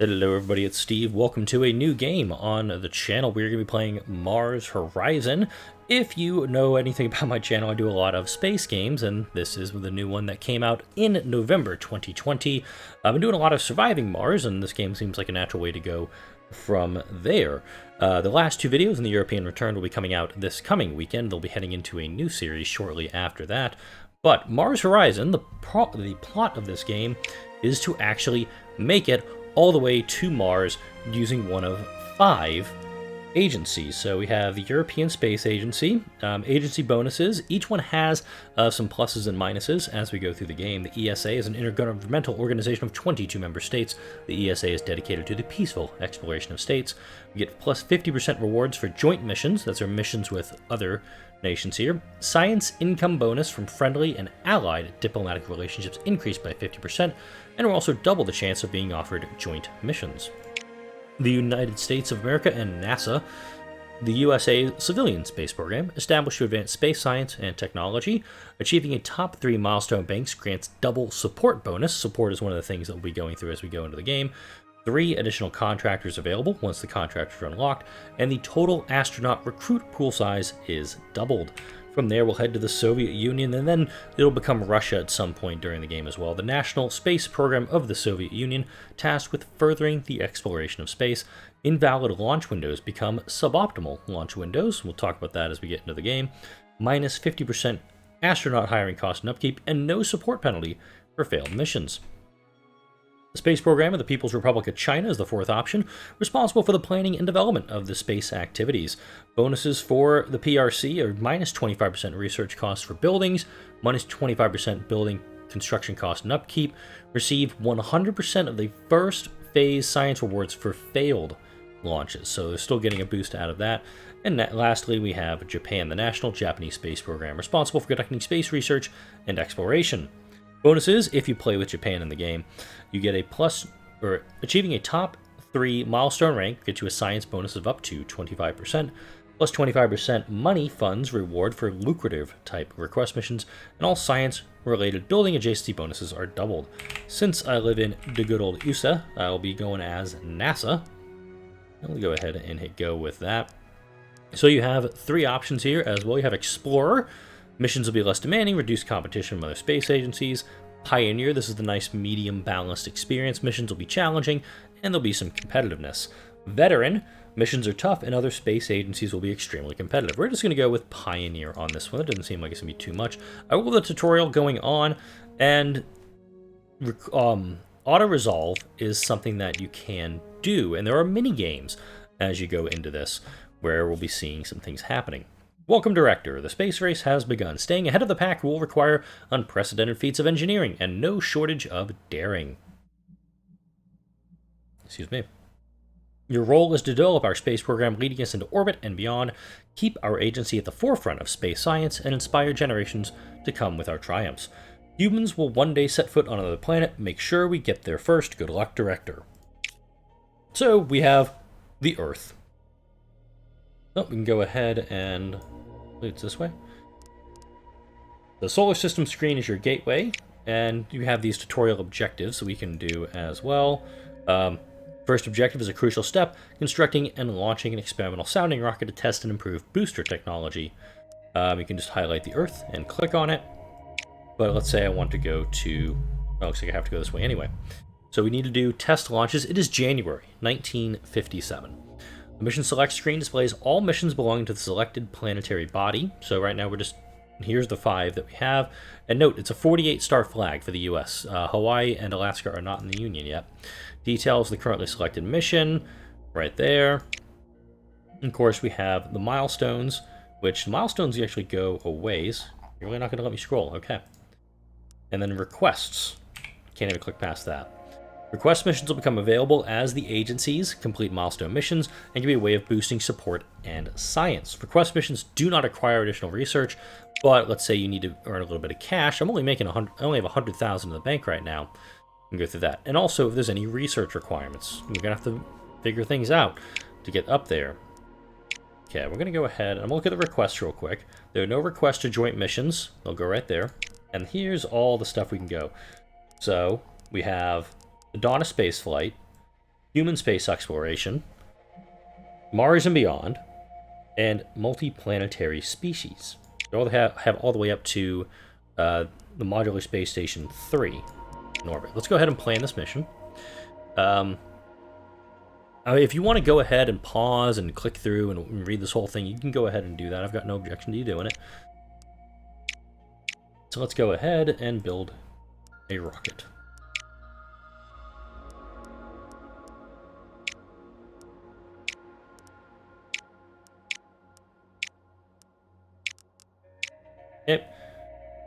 Hello everybody, it's Steve. Welcome to a new game on the channel. We're going to be playing Mars Horizon. If you know anything about my channel, I do a lot of space games, and this is the new one that came out in November 2020. I've been doing a lot of surviving Mars, and this game seems like a natural way to go from there. The last two videos in the European return will be coming out this coming weekend. They'll be heading into a new series shortly after that. But Mars Horizon, the plot of this game is to actually make it all the way to Mars using one of 5 agencies. So we have the European Space Agency, agency bonuses. Each one has some pluses and minuses as we go through the game. The ESA is an intergovernmental organization of 22 member states. The ESA is dedicated to the peaceful exploration of states. We get plus 50% rewards for joint missions. That's our missions with other nations here. Science income bonus from friendly and allied diplomatic relationships increased by 50%, and we're also double the chance of being offered joint missions. The United States of America and NASA, the USA Civilian Space Program, established to advance space science and technology. Achieving a top 3 milestone banks grants double support bonus. Support is one of the things that we'll be going through as we go into the game. 3 additional contractors available once the contractors are unlocked, and the total astronaut recruit pool size is doubled. From there, we'll head to the Soviet Union, and then it'll become Russia at some point during the game as well. The National Space Program of the Soviet Union, tasked with furthering the exploration of space. Invalid launch windows become suboptimal launch windows. We'll talk about that as we get into the game. Minus 50% astronaut hiring cost and upkeep, and no support penalty for failed missions. The space program of the People's Republic of China is the 4th option, responsible for the planning and development of the space activities. Bonuses for the PRC are minus 25% research costs for buildings, minus 25% building construction cost and upkeep. Receive 100% of the first phase science rewards for failed launches, so they're still getting a boost out of that. And lastly, we have Japan, the National Japanese Space Program, responsible for conducting space research and exploration. Bonuses, if you play with Japan in the game, you get a plus, or achieving a top 3 milestone rank gets you a science bonus of up to 25%, plus 25% money funds reward for lucrative type request missions, and all science-related building adjacency bonuses are doubled. Since I live in the good old USA, I'll be going as NASA. I'll go ahead and hit go with that. So you have 3 options here as well. You have Explorer. Missions will be less demanding, reduce competition from other space agencies. Pioneer, this is the nice medium balanced experience. Missions will be challenging, and there'll be some competitiveness. Veteran, missions are tough, and other space agencies will be extremely competitive. We're just going to go with Pioneer on this one. It doesn't seem like it's going to be too much. I will have the tutorial going on, and auto-resolve is something that you can do, and there are mini games as you go into this, where we'll be seeing some things happening. Welcome, Director. The space race has begun. Staying ahead of the pack will require unprecedented feats of engineering and no shortage of daring. Excuse me. Your role is to develop our space program, leading us into orbit and beyond. Keep our agency at the forefront of space science and inspire generations to come with our triumphs. Humans will one day set foot on another planet. Make sure we get there first. Good luck, Director. So we have the Earth. Oh, we can go ahead and it's this way. The solar system screen is your gateway, and you have these tutorial objectives that we can do as well. First objective is a crucial step, constructing and launching an experimental sounding rocket to test and improve booster technology. You can just highlight the Earth and click on it, but let's say I want to go to, oh, looks like I have to go this way anyway. So we need to do test launches. It is January 1957. The mission select screen displays all missions belonging to the selected planetary body. So right now we're just, here's the 5 that we have. And note, it's a 48-star flag for the US. Hawaii and Alaska are not in the Union yet. Details of the currently selected mission, right there. And of course, we have the milestones, which milestones actually go a ways. You're really not going to let me scroll, okay. And then requests. Can't even click past that. Request missions will become available as the agencies complete milestone missions and can be a way of boosting support and science. Request missions do not require additional research, but let's say you need to earn a little bit of cash. I'm only making I only have 100,000 in the bank right now. We can go through that. And also, if there's any research requirements, we're gonna have to figure things out to get up there. Okay, we're gonna go ahead. I'm gonna look at the requests real quick. There are no requests to joint missions. They'll go right there. And here's all the stuff we can go. So we have the Dawn of Spaceflight, human space exploration, Mars and beyond, and multiplanetary species. They all have all the way up to the Modular Space Station 3 in orbit. Let's go ahead and plan this mission. If you want to go ahead and pause and click through and read this whole thing, you can go ahead and do that. I've got no objection to you doing it. So let's go ahead and build a rocket. Yep.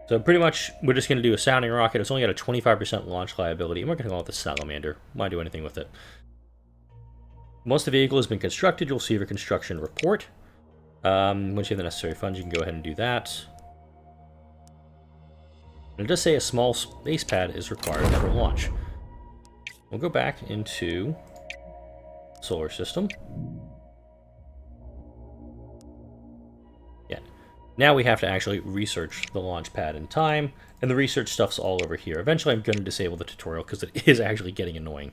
So pretty much, we're just going to do a sounding rocket. It's only got a 25% launch liability, and we're going to go with the salamander. Might do anything with it. Once the vehicle has been constructed, you'll see your construction report. Once you have the necessary funds, you can go ahead and do that. And it does say a small space pad is required for launch. We'll go back into solar system. Yeah. Now we have to actually research the launch pad in time, and the research stuff's all over here. Eventually I'm going to disable the tutorial because it is actually getting annoying.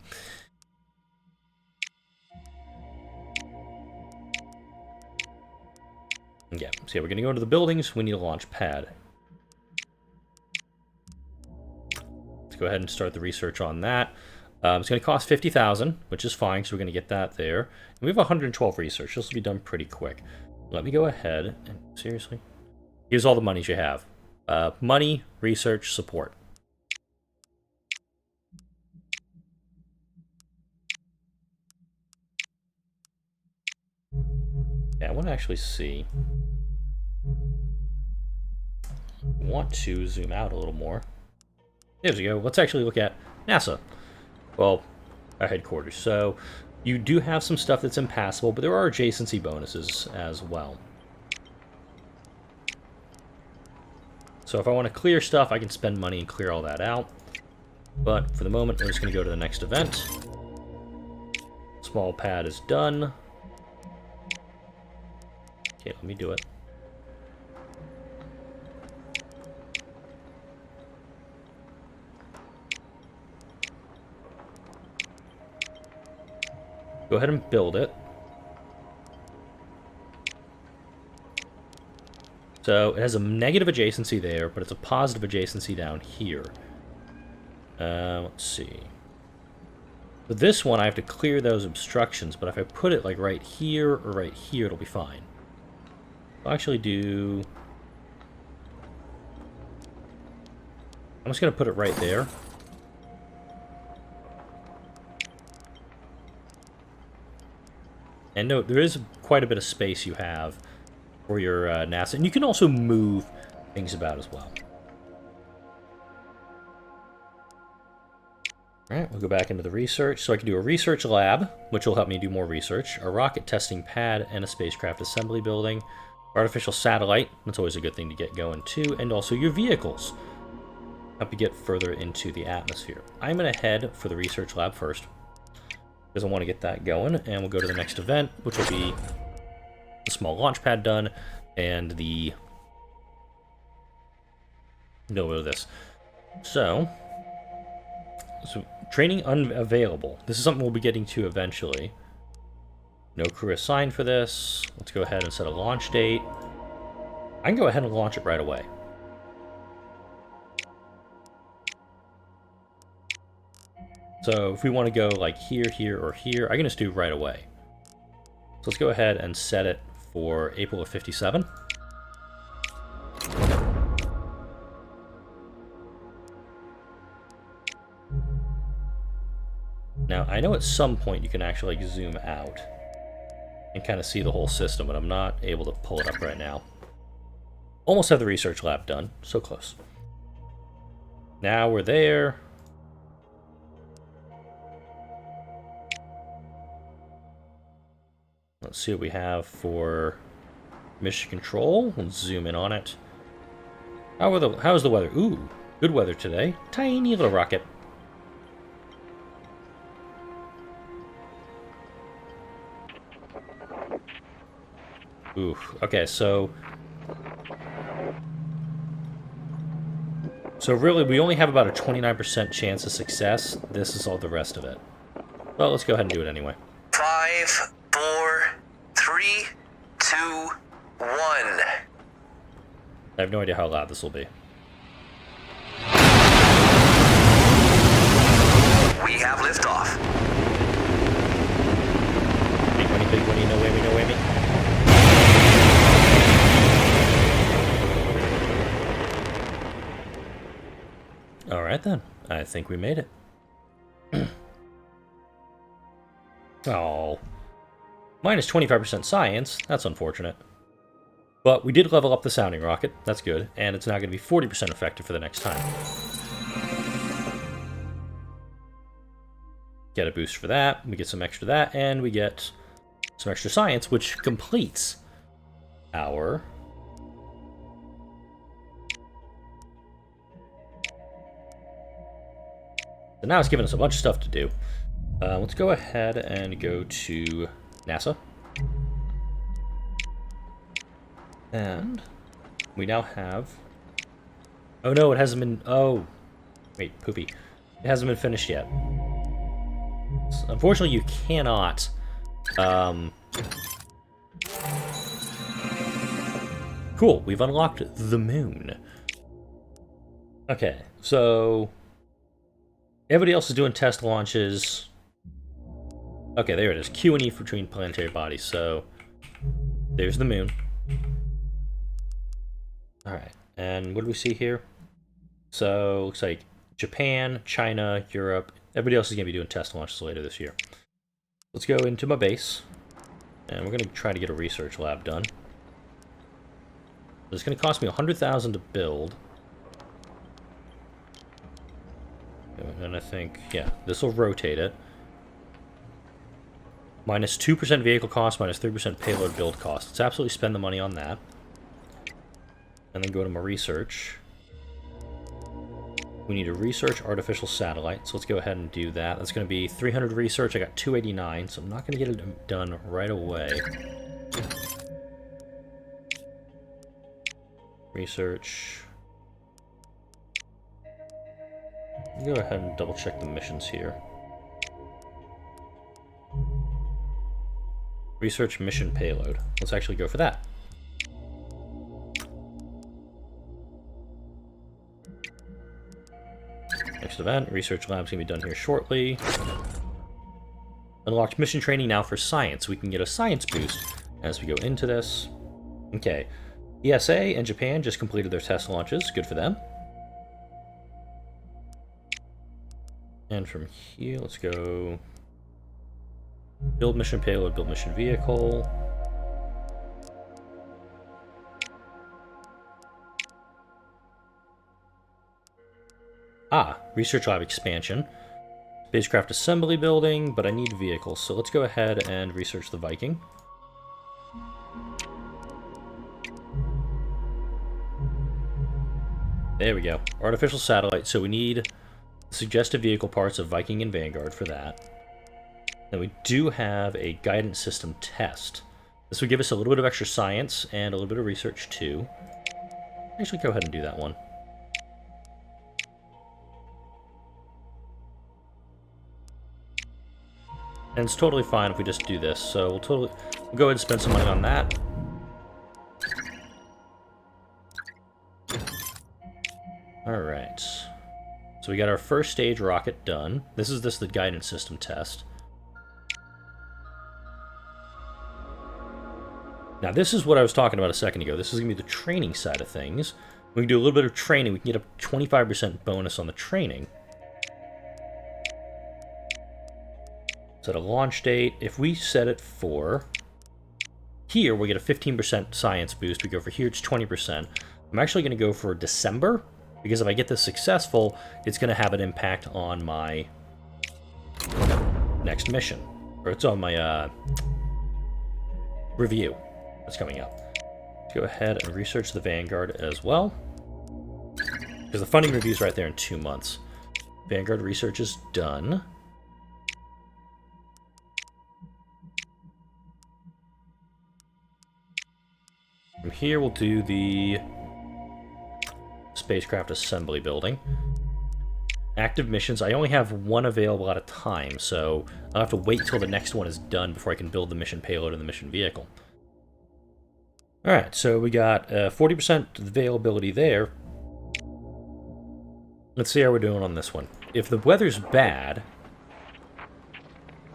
Yeah, so yeah, we're going to go into the buildings. We need a launch pad. Let's go ahead and start the research on that. It's going to cost 50,000, which is fine, so we're going to get that there. And we have 112 research. This will be done pretty quick. Let me go ahead and... Seriously? Here's all the monies you have. Money, research, support. Yeah, I want to actually see... I want to zoom out a little more. There we go. Let's actually look at NASA. Well, our headquarters. So, you do have some stuff that's impassable, but there are adjacency bonuses as well. So if I want to clear stuff, I can spend money and clear all that out. But for the moment, we're just going to go to the next event. Small pad is done. Okay, let me do it. Go ahead and build it. So it has a negative adjacency there, but it's a positive adjacency down here. Let's see. For this one, I have to clear those obstructions, but if I put it like right here or right here, it'll be fine. I'll actually do... I'm just going to put it right there. And note, there is quite a bit of space you have for your NASA. And you can also move things about as well. Alright, we'll go back into the research. So I can do a research lab, which will help me do more research. A rocket testing pad and a spacecraft assembly building. Artificial satellite, that's always a good thing to get going too. And also your vehicles. Help you get further into the atmosphere. I'm going to head for the research lab first, because I want to get that going, and we'll go to the next event, which will be the small launch pad done, and the... No, of this. So, training unavailable. This is something we'll be getting to eventually. No crew assigned for this. Let's go ahead and set a launch date. I can go ahead and launch it right away. So if we want to go like here, here, or here, I can just do right away. So let's go ahead and set it for April of 57. Now, I know at some point you can actually like zoom out and kind of see the whole system, but I'm not able to pull it up right now. Almost have the research lab done. So close. Now we're there. Let's see what we have for mission control. Let's zoom in on it. How's the weather? Ooh, good weather today. Tiny little rocket. Ooh, okay, so really we only have about a 29% chance of success. This is all the rest of it. Well, let's go ahead and do it anyway. 5, 4, 3, 2, 1. I have no idea how loud this will be. We have liftoff. Big money, no whammy, no whammy. Alright then, I think we made it. Oh. Minus 25% science, that's unfortunate. But we did level up the sounding rocket, that's good, and it's now going to be 40% effective for the next time. Get a boost for that, we get some extra that, and we get some extra science, which completes our... So now it's giving us a bunch of stuff to do. Let's go ahead and go to NASA. And we now have... Oh no, it hasn't been... Oh, wait, poopy. It hasn't been finished yet. So unfortunately, you cannot... Cool, we've unlocked the moon. Okay, so... Everybody else is doing test launches. Okay, there it is. Q and E between planetary bodies. So there's the moon. Alright, and what do we see here? So looks like Japan, China, Europe. Everybody else is going to be doing test launches later this year. Let's go into my base. And we're going to try to get a research lab done. It's going to cost me 100,000 to build. And I think, yeah, this will rotate it. Minus 2% vehicle cost, minus 3% payload build cost. Let's absolutely spend the money on that. And then go to my research. We need to research artificial satellite, so let's go ahead and do that. That's going to be 300 research. I got 289, so I'm not going to get it done right away. Research. Go ahead and double check the missions here. Research mission payload. Let's actually go for that. Next event, research lab's gonna be done here shortly. Unlocked mission training now for science. We can get a science boost as we go into this. Okay, ESA and Japan just completed their test launches. Good for them. And from here, let's go build mission payload, build mission vehicle. Ah, research lab expansion. Spacecraft assembly building, but I need vehicles, so let's go ahead and research the Viking. There we go. Artificial satellite, so we need suggested vehicle parts of Viking and Vanguard for that. Then we do have a guidance system test. This would give us a little bit of extra science and a little bit of research too. Actually, go ahead and do that one. And it's totally fine if we just do this, so we'll go ahead and spend some money on that. Alright. So we got our first stage rocket done. This is the guidance system test. Now this is what I was talking about a second ago. This is going to be the training side of things. We can do a little bit of training. We can get a 25% bonus on the training. Set a launch date. If we set it for here, we get a 15% science boost. We go for here, it's 20%. I'm actually going to go for December, because if I get this successful, it's going to have an impact on my next mission. Or it's on my review that's coming up. Let's go ahead and research the Vanguard as well, because the funding review is right there in 2 months. Vanguard research is done. From here, we'll do the spacecraft assembly building. active missions. I only have one available at a time, so I'll have to wait till the next one is done before I can build the mission payload and the mission vehicle. Alright, so we got 40% availability there. Let's see how we're doing on this one. If the weather's bad,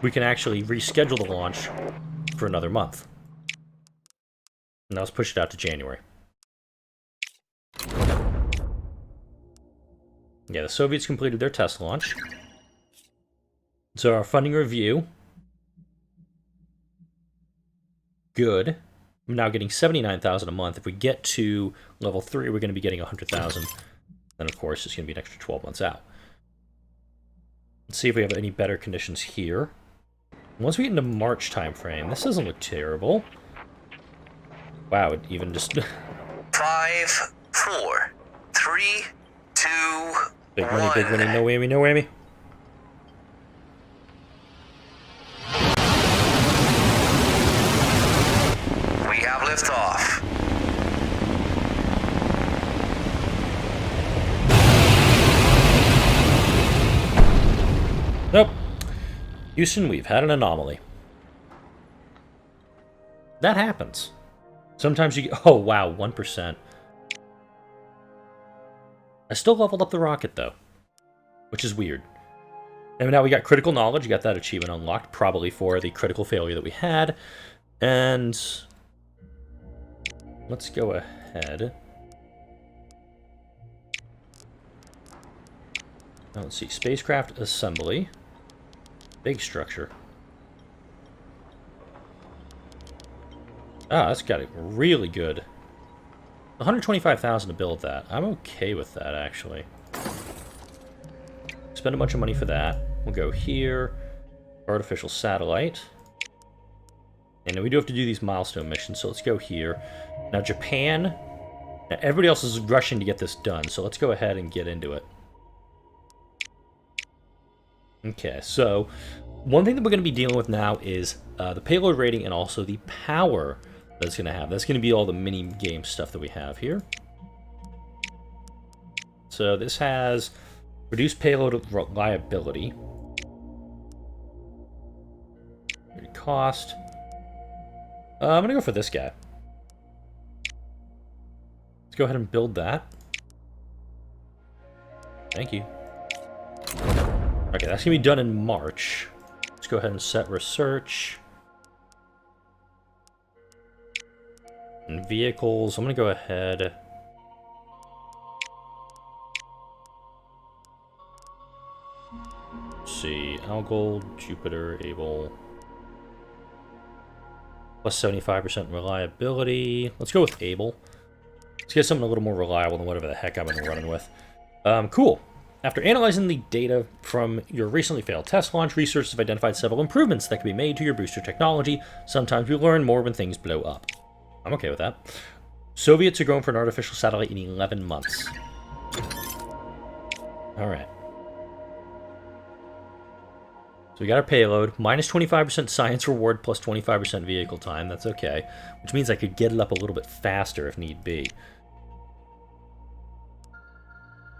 we can actually reschedule the launch for another month. Now let's push it out to January. Yeah, the Soviets completed their test launch. So our funding review. Good. I'm now getting $79,000 a month. If we get to level 3, we're going to be getting $100,000. Then, of course, it's going to be an extra 12 months out. Let's see if we have any better conditions here. Once we get into March time frame, this doesn't look terrible. Wow, it even just... 5, 4, 3, 2, Big money, big money, no whammy, no whammy. We have liftoff. Nope. Houston, we've had an anomaly. That happens. Sometimes you get... Oh, wow, 1%. I still leveled up the rocket, though, which is weird. And now we got critical knowledge. You got that achievement unlocked, probably for the critical failure that we had. And let's go ahead. Now, let's see. Spacecraft assembly. Big structure. Ah, that's got it really good. 125,000 to build that. I'm okay with that, actually. Spend a bunch of money for that. We'll go here. Artificial satellite. And we do have to do these milestone missions, so let's go here. Now, Japan. Now, everybody else is rushing to get this done, so let's go ahead and get into it. Okay, so one thing that we're going to be dealing with now is the payload rating and also the power that's going to have. That's going to be all the mini-game stuff that we have here. So this has reduced payload reliability. Cost. I'm going to go for this guy. Let's go ahead and build that. Thank you. Okay, that's going to be done in March. Let's go ahead and set research. And vehicles, I'm going to go ahead. Let's see, Algol, Jupiter, Able. Plus 75% reliability. Let's go with Able. Let's get something a little more reliable than whatever the heck I've been running with. Cool. After analyzing the data from your recently failed test launch, researchers have identified several improvements that can be made to your booster technology. Sometimes we learn more when things blow up. I'm okay with that. Soviets are going for an artificial satellite in 11 months. Alright. So we got our payload. Minus 25% science reward, plus 25% vehicle time. That's okay. Which means I could get it up a little bit faster if need be.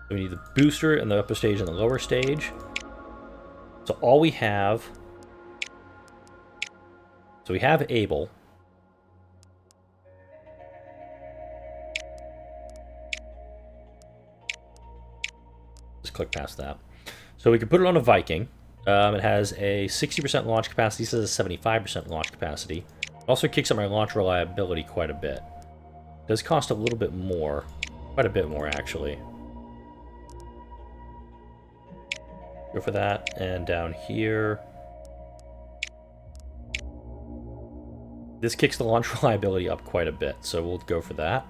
So we need the booster and the upper stage and the lower stage. So all we have... So we have Able. Just click past that. So we can put it on a Viking. It has a 60% launch capacity. It says a 75% launch capacity. It also kicks up my launch reliability quite a bit. It does cost a little bit more. Quite a bit more, actually. Go for that. And down here... This kicks the launch reliability up quite a bit, so we'll go for that.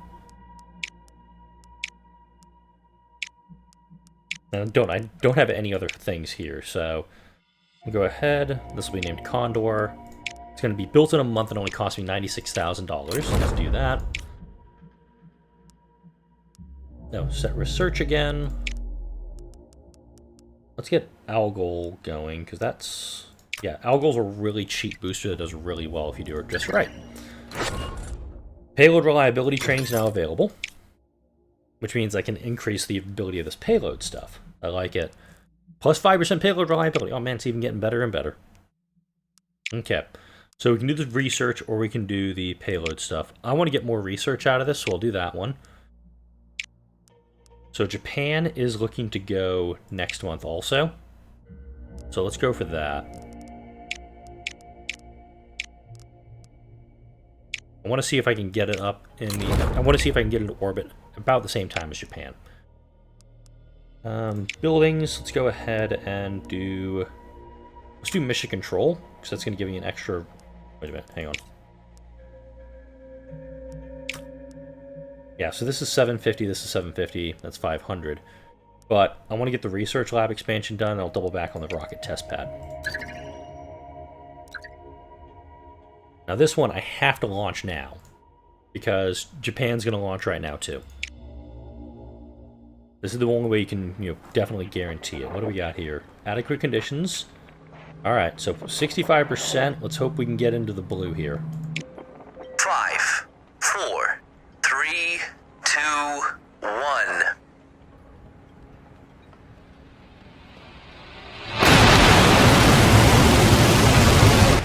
And I don't have any other things here, so we'll go ahead. This will be named Condor. It's going to be built in a month and only cost me $96,000. So let's do that. No, set research again. Let's get Algol going, because that's... Yeah, Algol's a really cheap booster that does really well if you do it just right. Payload reliability training is now available, which means I can increase the ability of this payload stuff. I like it. Plus 5% payload reliability. Oh man, it's even getting better and better. Okay. So we can do the research or we can do the payload stuff. I want to get more research out of this, so I'll do that one. So Japan is looking to go next month also. So let's go for that. I want to see if I can get it up in the... I want to see if I can get it into orbit about the same time as Japan. Buildings, let's go ahead and do... Let's do mission control, because that's going to give me an extra... Wait a minute, hang on. Yeah, so this is 750, this is 750, that's 500. But I want to get the research lab expansion done, and I'll double back on the rocket test pad. Now this one I have to launch now, because Japan's going to launch right now too. This is the only way you can, definitely guarantee it. What do we got here? Adequate conditions. Alright, so 65%. Let's hope we can get into the blue here. 5, 4, 3, 2, 1.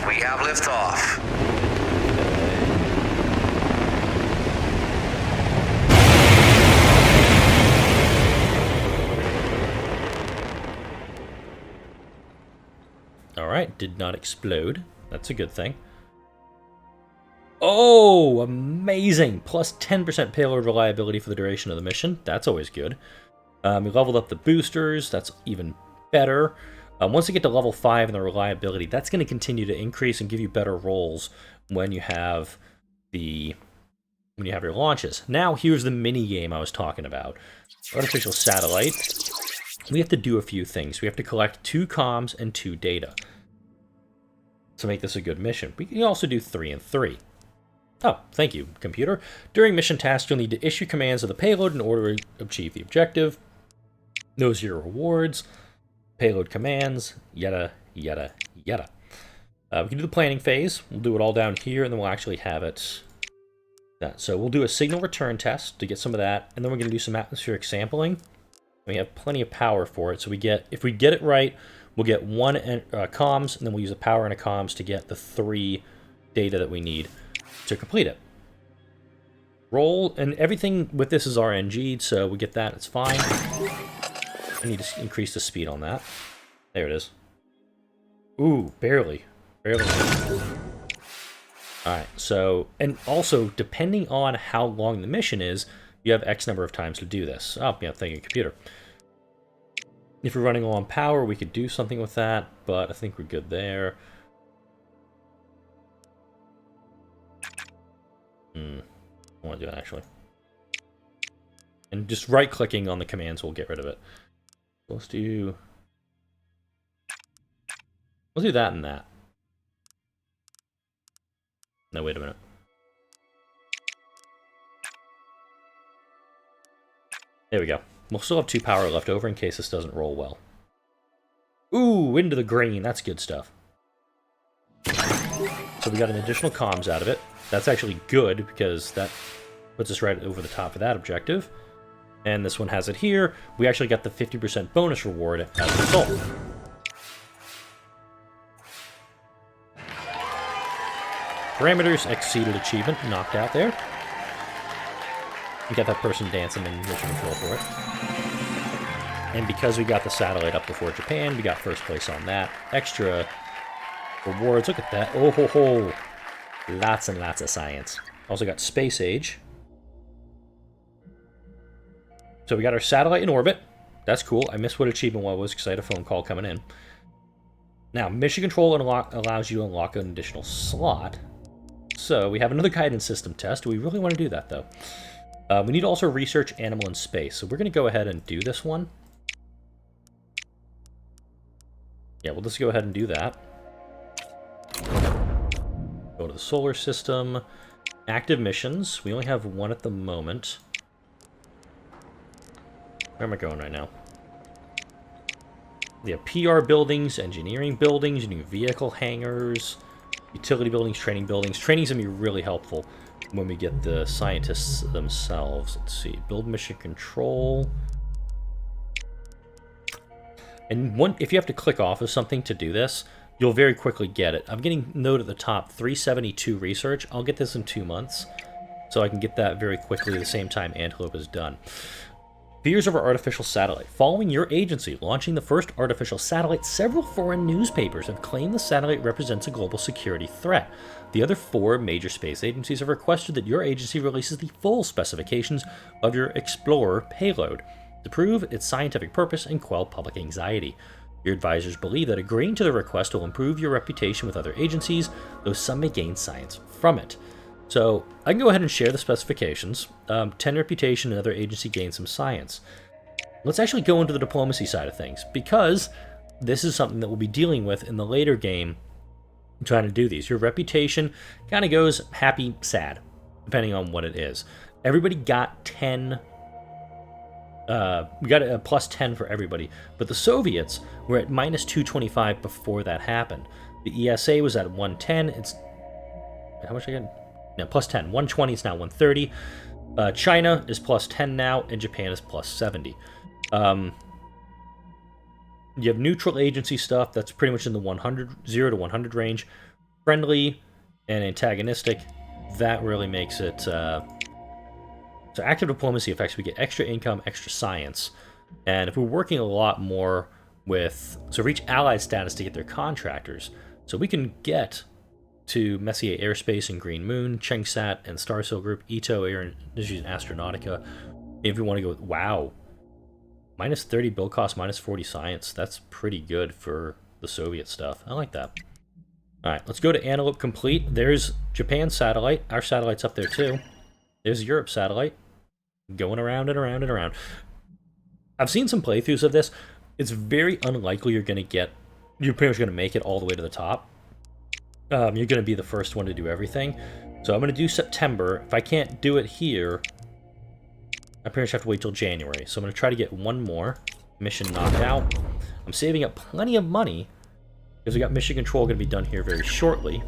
We have liftoff. Alright, did not explode. That's a good thing. Oh, amazing! Plus 10% payload reliability for the duration of the mission. That's always good. We leveled up the boosters. That's even better. Once you get to level 5 and the reliability, that's going to continue to increase and give you better rolls when you have your launches. Now, here's the mini game I was talking about. Artificial satellite. We have to do a few things. We have to collect 2 comms and 2 data to make this a good mission. We can also do 3 and 3. Oh, thank you, computer. During mission tasks, you'll need to issue commands of the payload in order to achieve the objective. Those are your rewards. Payload commands, yada, yada, yada. We can do the planning phase. We'll do it all down here, and then we'll actually have it... So we'll do a signal return test to get some of that, and then we're going to do some atmospheric sampling. We have plenty of power for it, so if we get it right, we'll get 1 comms, and then we'll use a power and a comms to get the 3 data that we need to complete it. Roll, and everything with this is RNG'd, so we get that, it's fine. I need to increase the speed on that. There it is. Ooh, barely. Barely. Alright, so, and also, depending on how long the mission is, you have X number of times to do this. Oh, yeah, thank you, computer. If we're running low on power, we could do something with that, but I think we're good there. I want to do it, actually. And just right-clicking on the commands will get rid of it. Let's do that and that. No, wait a minute. There we go. We'll still have 2 power left over in case this doesn't roll well. Ooh, into the green. That's good stuff. So we got an additional comms out of it. That's actually good because that puts us right over the top of that objective. And this one has it here. We actually got the 50% bonus reward as a result. Parameters exceeded achievement, knocked out there. We got that person dancing in mission control for it. And because we got the satellite up before Japan, we got first place on that. Extra rewards, look at that. Oh ho ho! Lots and lots of science. Also got space age. So we got our satellite in orbit. That's cool. I missed what achievement was because I had a phone call coming in. Now, mission control allows you to unlock an additional slot. So we have another guidance system test. We really want to do that, though. We need to also research animal in space. So we're going to go ahead and do this one. Yeah, we'll just go ahead and do that. Go to the solar system. Active missions. We only have 1 at the moment. Where am I going right now? We have PR buildings, engineering buildings, new vehicle hangars, utility buildings, training buildings. Training's going to be really helpful when we get the scientists themselves. Let's see. Build mission control. And if you have to click off of something to do this, you'll very quickly get it. I'm getting note at the top, 372 research. I'll get this in 2 months, so I can get that very quickly at the same time Antelope is done. Fears over artificial satellite. Following your agency launching the first artificial satellite, several foreign newspapers have claimed the satellite represents a global security threat. The other 4 major space agencies have requested that your agency releases the full specifications of your Explorer payload to prove its scientific purpose and quell public anxiety. Your advisors believe that agreeing to the request will improve your reputation with other agencies, though some may gain science from it. So I can go ahead and share the specifications. 10 reputation, another agency gains some science. Let's actually go into the diplomacy side of things, because this is something that we'll be dealing with in the later game trying to do these. Your reputation kind of goes happy, sad, depending on what it is. Everybody got 10. We got a plus 10 for everybody, but the Soviets were at minus 225 before that happened. The ESA was at 110. It's how much again? No, plus 10. 120 is now 130. China is plus 10 now, and Japan is plus 70. You have neutral agency stuff that's pretty much in the 0 to 100 range. Friendly and antagonistic, that really makes it... So active diplomacy effects, we get extra income, extra science. And if we're working a lot more with... So reach allied status to get their contractors. So we can get to Messier Airspace and Green Moon, Chengsat and Starsail Group, Ito Air Industries and Astronautica. If we want to go with... Wow. Minus 30 build cost, minus 40 science. That's pretty good for the Soviet stuff. I like that. Alright, let's go to Antelope Complete. There's Japan's satellite. Our satellite's up there too. There's Europe's satellite. Going around and around and around. I've seen some playthroughs of this. It's very unlikely you're going to get... You're pretty much going to make it all the way to the top. You're going to be the first one to do everything. So I'm going to do September. If I can't do it here, I pretty much have to wait till January. So I'm going to try to get one more mission knocked out. I'm saving up plenty of money because we got Mission Control going to be done here very shortly.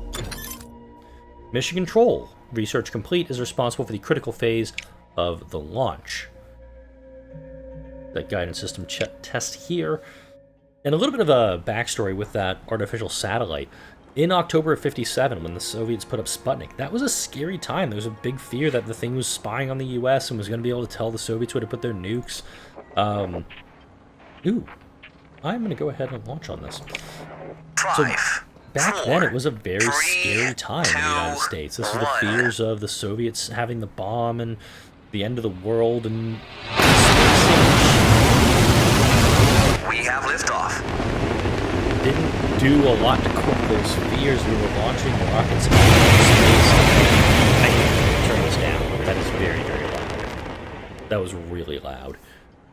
Mission Control, research complete, is responsible for the critical phase of the launch. That guidance system test here. And a little bit of a backstory with that artificial satellite. In October of 57, when the Soviets put up Sputnik, that was a scary time. There was a big fear that the thing was spying on the US and was going to be able to tell the Soviets where to put their nukes. Ooh, I'm going to go ahead and launch on this. So back then, it was a very scary time in the United States. This was the fears of the Soviets having the bomb and the end of the world and... We have liftoff. Didn't do a lot to cope those fears. We were launching rockets into space. I can turn this down. That is very, very loud. That was really loud.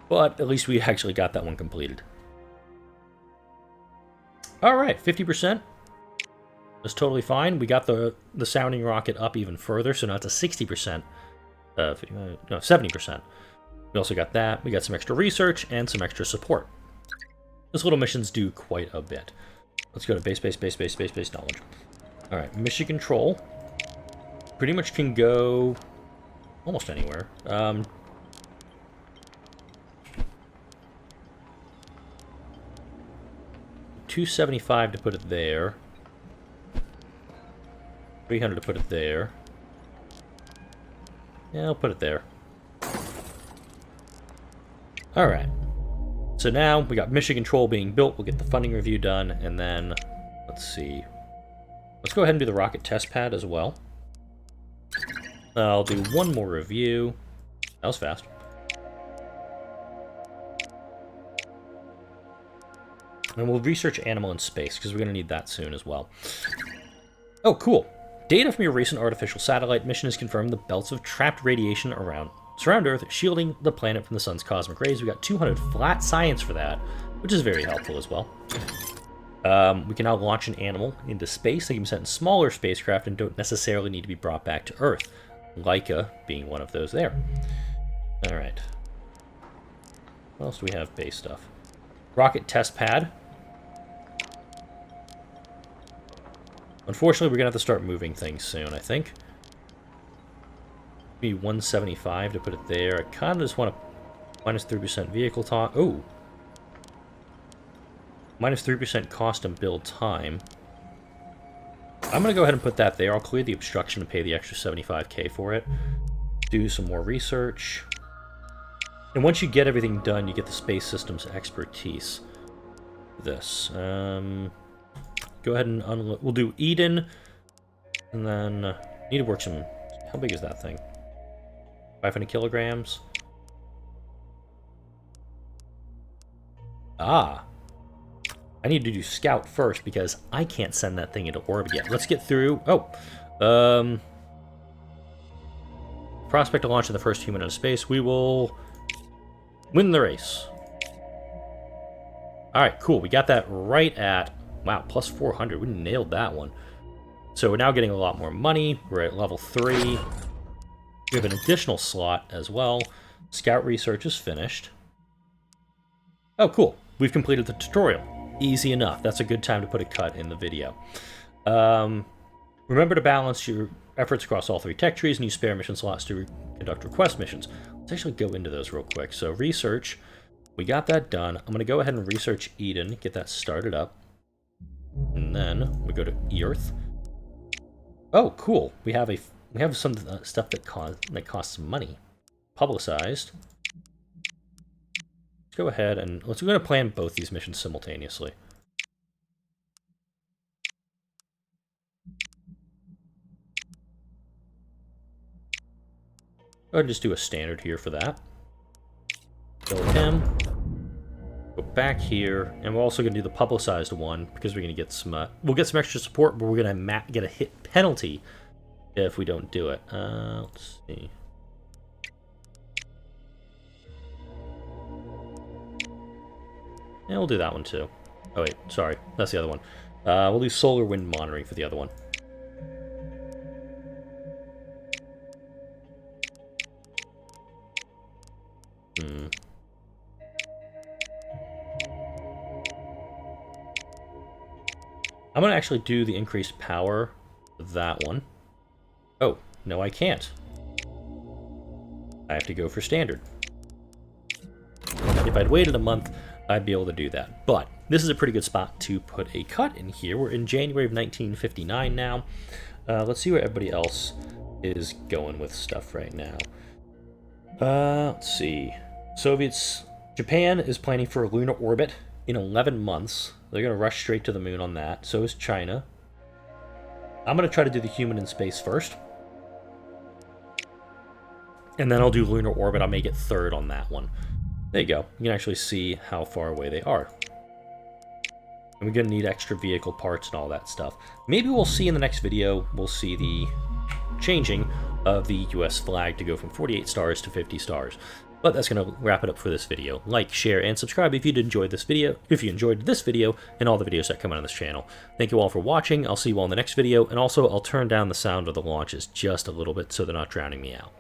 But at least we actually got that one completed. Alright, 50%. That's totally fine. We got the sounding rocket up even further, so now it's a 60%. No, 70%. We also got that. We got some extra research and some extra support. Those little missions do quite a bit. Let's go to base knowledge. Alright, mission control. Pretty much can go almost anywhere. 275 to put it there. 300 to put it there. Yeah, I'll put it there. Alright. So now we got mission control being built. We'll get the funding review done, and then let's see. Let's go ahead and do the rocket test pad as well. I'll do one more review. That was fast. And we'll research animal in space, because we're going to need that soon as well. Oh, cool. Data from your recent artificial satellite mission has confirmed the belts of trapped radiation surround Earth, shielding the planet from the sun's cosmic rays. We got 200 flat science for that, which is very helpful as well. We can now launch an animal into space. They can be sent in smaller spacecraft and don't necessarily need to be brought back to Earth. Laika being one of those there. Alright. What else do we have? Base stuff. Rocket test pad. Unfortunately, we're going to have to start moving things soon, I think. Be 175 to put it there. I kind of just want to minus 3% vehicle talk. Oh. Minus 3% cost and build time. I'm going to go ahead and put that there. I'll clear the obstruction and pay the extra 75k for it. Do some more research. And once you get everything done, you get the space systems expertise. This. Go ahead and unload. We'll do Eden. And then need to work some... How big is that thing? 500 kilograms. Ah. I need to do Scout first because I can't send that thing into orbit yet. Let's get through... Oh. Prospect to launching the first human into space. We will win the race. Alright, cool. We got that right at... Wow, plus 400. We nailed that one. So we're now getting a lot more money. We're at level 3. We have an additional slot as well. Scout research is finished. Oh, cool. We've completed the tutorial. Easy enough. That's a good time to put a cut in the video. Remember to balance your efforts across all 3 tech trees and use spare mission slots to conduct request missions. Let's actually go into those real quick. So research, we got that done. I'm going to go ahead and research Eden, get that started up. And then we go to Earth. Oh, cool. We have some stuff that costs money. Publicized. Let's go ahead and we're going to plan both these missions simultaneously. Go ahead and just do a standard here for that. Kill him. Go back here, and we're also going to do the publicized one because we're going to get some. We'll get some extra support, but we're going to get a hit penalty if we don't do it. Let's see. Yeah, we'll do that one too. Oh wait, sorry, that's the other one. We'll do solar wind monitoring for the other one. I'm going to actually do the increased power of that one. Oh, no I can't. I have to go for standard. If I'd waited a month, I'd be able to do that. But this is a pretty good spot to put a cut in here. We're in January of 1959 now. Let's see where everybody else is going with stuff right now. Let's see. Soviets... Japan is planning for a lunar orbit in 11 months. They're going to rush straight to the moon on that. So is China. I'm going to try to do the human in space first. And then I'll do lunar orbit. I'll make it third on that one. There you go. You can actually see how far away they are. And we're going to need extra vehicle parts and all that stuff. Maybe we'll see in the next video, we'll see the changing of the US flag to go from 48 stars to 50 stars. But that's going to wrap it up for this video. Like, share, and subscribe if you enjoyed this video, and all the videos that come out on this channel. Thank you all for watching. I'll see you all in the next video, and also I'll turn down the sound of the launches just a little bit so they're not drowning me out.